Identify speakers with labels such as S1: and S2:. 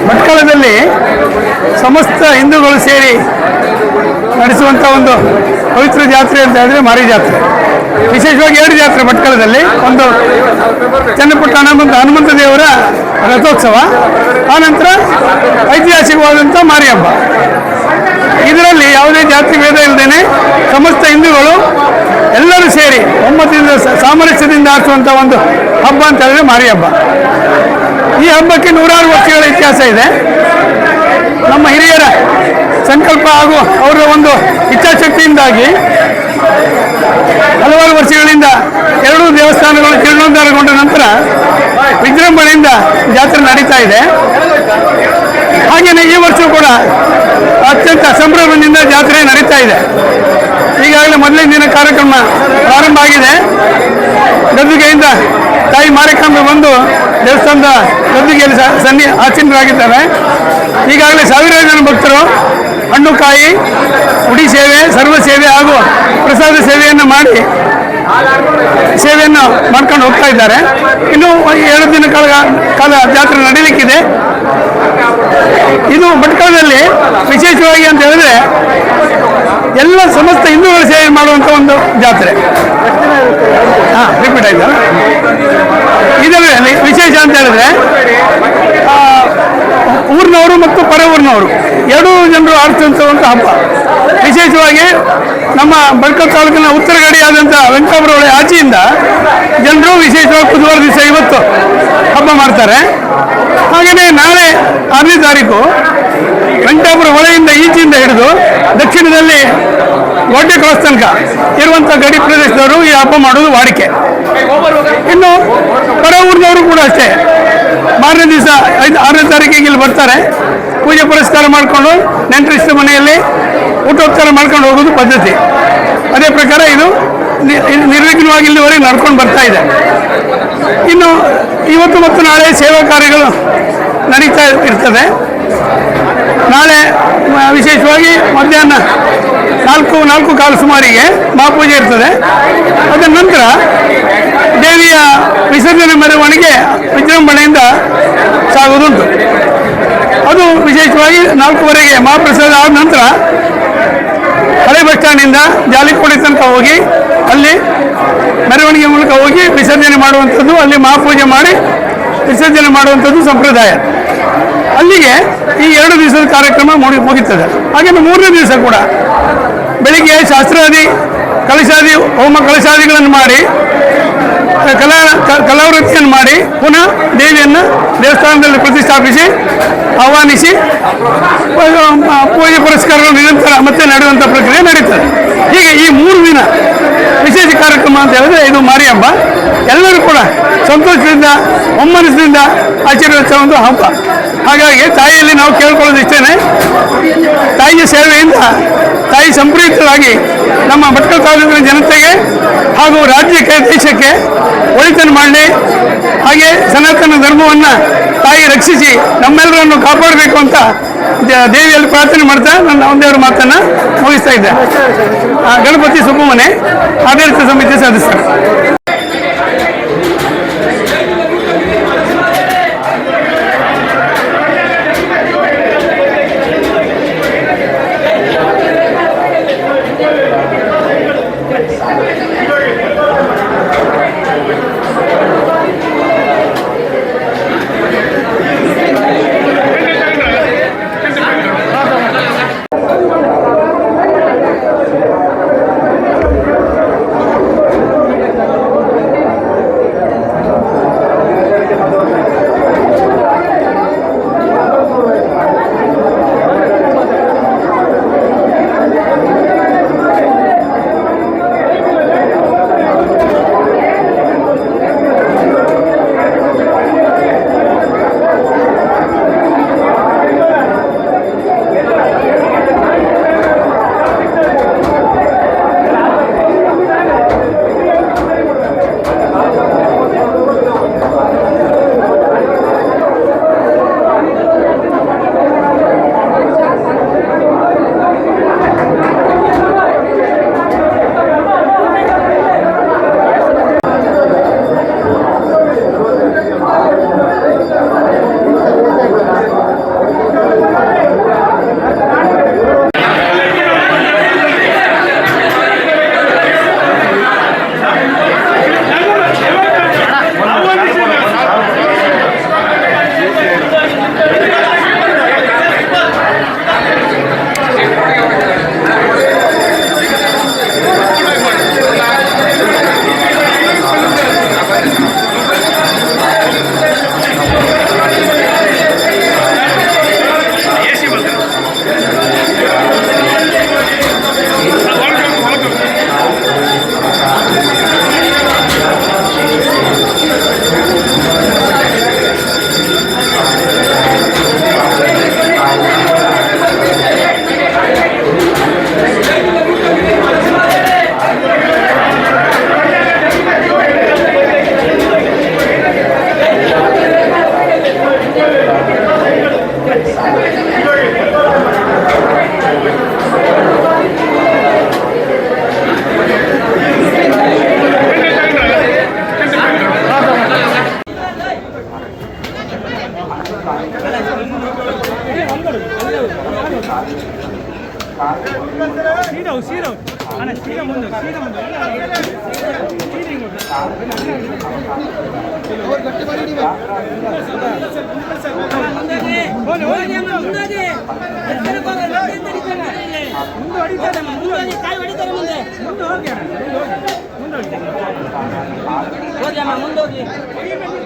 S1: ಭಟ್ಕಳದಲ್ಲಿ ಸಮಸ್ತ ಹಿಂದೂಗಳು ಸೇರಿ ನಡೆಸುವಂಥ ಒಂದು ಪವಿತ್ರ ಜಾತ್ರೆ ಅಂತ ಹೇಳಿದ್ರೆ ಮಾರಿ ಜಾತ್ರೆ. ವಿಶೇಷವಾಗಿ 2 ಜಾತ್ರೆ ಭಟ್ಕಳದಲ್ಲಿ. ಒಂದು ಚನ್ನಪುಟ್ಟ ಹನುಮಂತ ದೇವರ ರಥೋತ್ಸವ, ಆನಂತರ ಐತಿಹಾಸಿಕವಾದಂಥ ಮಾರಿ ಹಬ್ಬ. ಇದರಲ್ಲಿ ಯಾವುದೇ ಜಾತಿ ಭೇದ ಇಲ್ಲದೇನೆ ಸಮಸ್ತ ಹಿಂದೂಗಳು ಎಲ್ಲರೂ ಸೇರಿ ಒಮ್ಮತದಿಂದ ಸಾಮರಸ್ಯದಿಂದ ಆಚರಿಸುವಂಥ ಒಂದು ಹಬ್ಬ ಅಂತ ಹೇಳಿದ್ರೆ ಮಾರಿ ಹಬ್ಬ. ಈ ಹಬ್ಬಕ್ಕೆ 100 ವರ್ಷಗಳ ಇತಿಹಾಸ ಇದೆ. ನಮ್ಮ ಹಿರಿಯರ ಸಂಕಲ್ಪ ಹಾಗೂ ಅವರ ಒಂದು ಇಚ್ಛಾಶಕ್ತಿಯಿಂದಾಗಿ ಹಲವಾರು ವರ್ಷಗಳಿಂದ 2 ದೇವಸ್ಥಾನಗಳು ಜೀರ್ಣೋದ್ಧಾರಗೊಂಡ ನಂತರ ವಿಜೃಂಭಣೆಯಿಂದ ಜಾತ್ರೆ ನಡೀತಾ ಇದೆ. ಹಾಗೆಯೇ ಈ ವರ್ಷ ಕೂಡ ಅತ್ಯಂತ ಸಂಭ್ರಮದಿಂದ ಜಾತ್ರೆ ನಡೀತಾ ಇದೆ. ಈಗಾಗಲೇ ಮೊದಲನೇ ದಿನ ಕಾರ್ಯಕ್ರಮ ಪ್ರಾರಂಭ ಆಗಿದೆ. ಗದ್ದುಗೆಯಿಂದ ತಾಯಿ ಮಾರಿಕಾಂಬೆ ಬಂದು ದೇವಸ್ಥಾನದ ಗದ್ದುಗೆಯಲ್ಲಿ ಆಸೀನರಾಗಿದ್ದಾರೆ. ಈಗಾಗಲೇ ಸಾವಿರಾರು ಜನ ಭಕ್ತರು ಹಣ್ಣು ಕಾಯಿ ಉಡಿ ಸೇವೆ, ಸರ್ವ ಸೇವೆ ಹಾಗೂ ಪ್ರಸಾದ ಸೇವೆಯನ್ನು ಮಾಡಿ ಸೇವೆಯನ್ನು ಮಾಡ್ಕೊಂಡು ಹೋಗ್ತಾ ಇದ್ದಾರೆ. ಇನ್ನು 7 ದಿನ ಕಾಲ ಜಾತ್ರೆ ನಡೀಲಿಕ್ಕಿದೆ. ಇದು ಭಟ್ಕಳದಲ್ಲಿ ವಿಶೇಷವಾಗಿ ಅಂತ ಹೇಳಿದ್ರೆ ಎಲ್ಲ ಸಮಸ್ತ ಹಿಂದೂಗಳು ಸೇವೆ ಮಾಡುವಂಥ ಒಂದು ಜಾತ್ರೆ. ರಿಪೀಟ್ ಆಯ್ತಾ? ಇದರಲ್ಲಿ ವಿಶೇಷ ಅಂತ ಹೇಳಿದ್ರೆ ಊರಿನವರು ಮತ್ತು ಪರ ಊರಿನವರು 2 ಜನರು ಆಚರಿಸುವಂಥ ಹಬ್ಬ. ವಿಶೇಷವಾಗಿ ನಮ್ಮ ಭಟ್ಕಳ ತಾಲೂಕಿನ ಉತ್ತರ ಗಡಿಯಾದಂಥ ವೆಂಕಟಾಪುರ ಹೊಳೆ ಆಚೆಯಿಂದ ಜನರು ವಿಶೇಷವಾಗಿ ಬುಧವಾರ ದಿವಸ ಇವತ್ತು ಹಬ್ಬ ಮಾಡ್ತಾರೆ. ಹಾಗೆಯೇ ನಾಳೆ 6ನೇ ತಾರೀಕು ವೆಂಕಟಾಪುರ ಹೊಳೆಯಿಂದ ಈಚೆಯಿಂದ ಹಿಡಿದು ದಕ್ಷಿಣದಲ್ಲಿ ಗೋಟೆ ಕ್ರಾಸ್ ತನಕ ಇರುವಂಥ ಗಡಿ ಪ್ರದೇಶದವರು ಈ ಹಬ್ಬ ಮಾಡೋದು ವಾಡಿಕೆ. ಇನ್ನು ಪರ ಊರಿನವರು ಕೂಡ ಅಷ್ಟೇ ಮಾರನೇ ದಿವಸ 6ನೇ ತಾರೀಕಿಗೆ ಇಲ್ಲಿ ಬರ್ತಾರೆ. ಪೂಜೆ ಪುರಸ್ಕಾರ ಮಾಡಿಕೊಂಡು ನೆಂಟರಿಷ್ಟ ಮನೆಯಲ್ಲಿ ಊಟೋಪಚಾರ ಮಾಡ್ಕೊಂಡು ಹೋಗೋದು ಪದ್ಧತಿ. ಅದೇ ಪ್ರಕಾರ ಇದು ನಿರ್ವಿಘ್ನವಾಗಿ ಇಲ್ಲಿವರೆಗೆ ನಡ್ಕೊಂಡು ಬರ್ತಾ ಇದೆ. ಇನ್ನು ಇವತ್ತು ಮತ್ತು ನಾಳೆ ಸೇವಾ ಕಾರ್ಯಗಳು ನಡೀತಾ ಇರ್ತದೆ. ನಾಳೆ ವಿಶೇಷವಾಗಿ ಮಧ್ಯಾಹ್ನ 4:15 ಸುಮಾರಿಗೆ ಮಹಾಪೂಜೆ ಇರ್ತದೆ. ಅದರ ನಂತರ ದೇವಿಯ ವಿಸರ್ಜನೆ ಮೆರವಣಿಗೆ ವಿಜೃಂಭಣೆಯಿಂದ ಸಾಗುವುದುಂಟು. ಅದು ವಿಶೇಷವಾಗಿ 4:15 ಮಹಾಪ್ರಸಾದ ಆದ ನಂತರ ಹಳೆ ಬಸ್ ಸ್ಟ್ಯಾಂಡಿಂದ ಜಾಲಿಕೋಡಿ ತನಕ ಹೋಗಿ ಅಲ್ಲಿ ಮೆರವಣಿಗೆ ಮೂಲಕ ಹೋಗಿ ವಿಸರ್ಜನೆ ಮಾಡುವಂಥದ್ದು, ಅಲ್ಲಿ ಮಹಾಪೂಜೆ ಮಾಡಿ ವಿಸರ್ಜನೆ ಮಾಡುವಂಥದ್ದು ಸಂಪ್ರದಾಯ. ಅಲ್ಲಿಗೆ ಈ 2 ದಿವಸದ ಕಾರ್ಯಕ್ರಮ ಮುಗಿತದೆ. ಹಾಗೆ 3ನೇ ದಿವಸ ಕೂಡ ಬೆಳಿಗ್ಗೆ ಶಾಸ್ತ್ರಾದಿ ಕಲಶಾದಿ ಹೋಮ ಕಲಶಾದಿಗಳನ್ನು ಮಾಡಿ ಕಲಾವೃತ್ತಿಯನ್ನು ಮಾಡಿ ಪುನಃ ದೇವಿಯನ್ನು ದೇವಸ್ಥಾನದಲ್ಲಿ ಪ್ರತಿಷ್ಠಾಪಿಸಿ ಆಹ್ವಾನಿಸಿ ಪೂಜೆ ಪುರಸ್ಕಾರಗಳು ನಿರಂತರ ಮತ್ತೆ ನಡೆಯುವಂಥ ಪ್ರಕ್ರಿಯೆ ನಡೀತದೆ. ಹೀಗೆ ಈ 3 ದಿನ ವಿಶೇಷ ಕಾರ್ಯಕ್ರಮ ಅಂತ ಹೇಳಿದ್ರೆ ಇದು ಮಾರಿ ಹಬ್ಬ. ಎಲ್ಲರೂ ಕೂಡ ಸಂತೋಷದಿಂದ ಒಮ್ಮನಸ್ಸಿನಿಂದ ಆಚರಿಸುವ ಒಂದು ಹಬ್ಬ. ಹಾಗಾಗಿ ತಾಯಿಯಲ್ಲಿ ನಾವು ಕೇಳ್ಕೊಳ್ಳೋದು ಇಷ್ಟೇ, ತಾಯಿಯ ಸೇವೆಯಿಂದ ತಾಯಿ ಸಂಪ್ರೀತರಾಗಿ ನಮ್ಮ ಭಟ್ಕಳ ತಾಲೂಕಿನ ಜನತೆಗೆ ಹಾಗೂ ರಾಜ್ಯಕ್ಕೆ ದೇಶಕ್ಕೆ ಒಳಿತನ್ನು ಮಾಡಲಿ. ಹಾಗೆ ಸನಾತನ ಧರ್ಮವನ್ನು ತಾಯಿ ರಕ್ಷಿಸಿ ನಮ್ಮೆಲ್ಲರನ್ನು ಕಾಪಾಡಬೇಕು ಅಂತ ದೇವಿಯಲ್ಲಿ ಪ್ರಾರ್ಥನೆ ಮಾಡ್ತಾ ನನ್ನ ಒಂದೆರಡು ಮಾತನ್ನು ಮುಗಿಸ್ತಾ ಇದ್ದೆ. ಗಣಪತಿ ಸುಬ್ಬಮನೆ, ಆಡಳಿತ ಸಮಿತಿ ಸದಸ್ಯರು. ಸೀರಾ ಅಣ್ಣ ಸೀರಾ ಮುಂದೆ
S2: ಮುಂದೆ ಹೋಗಿ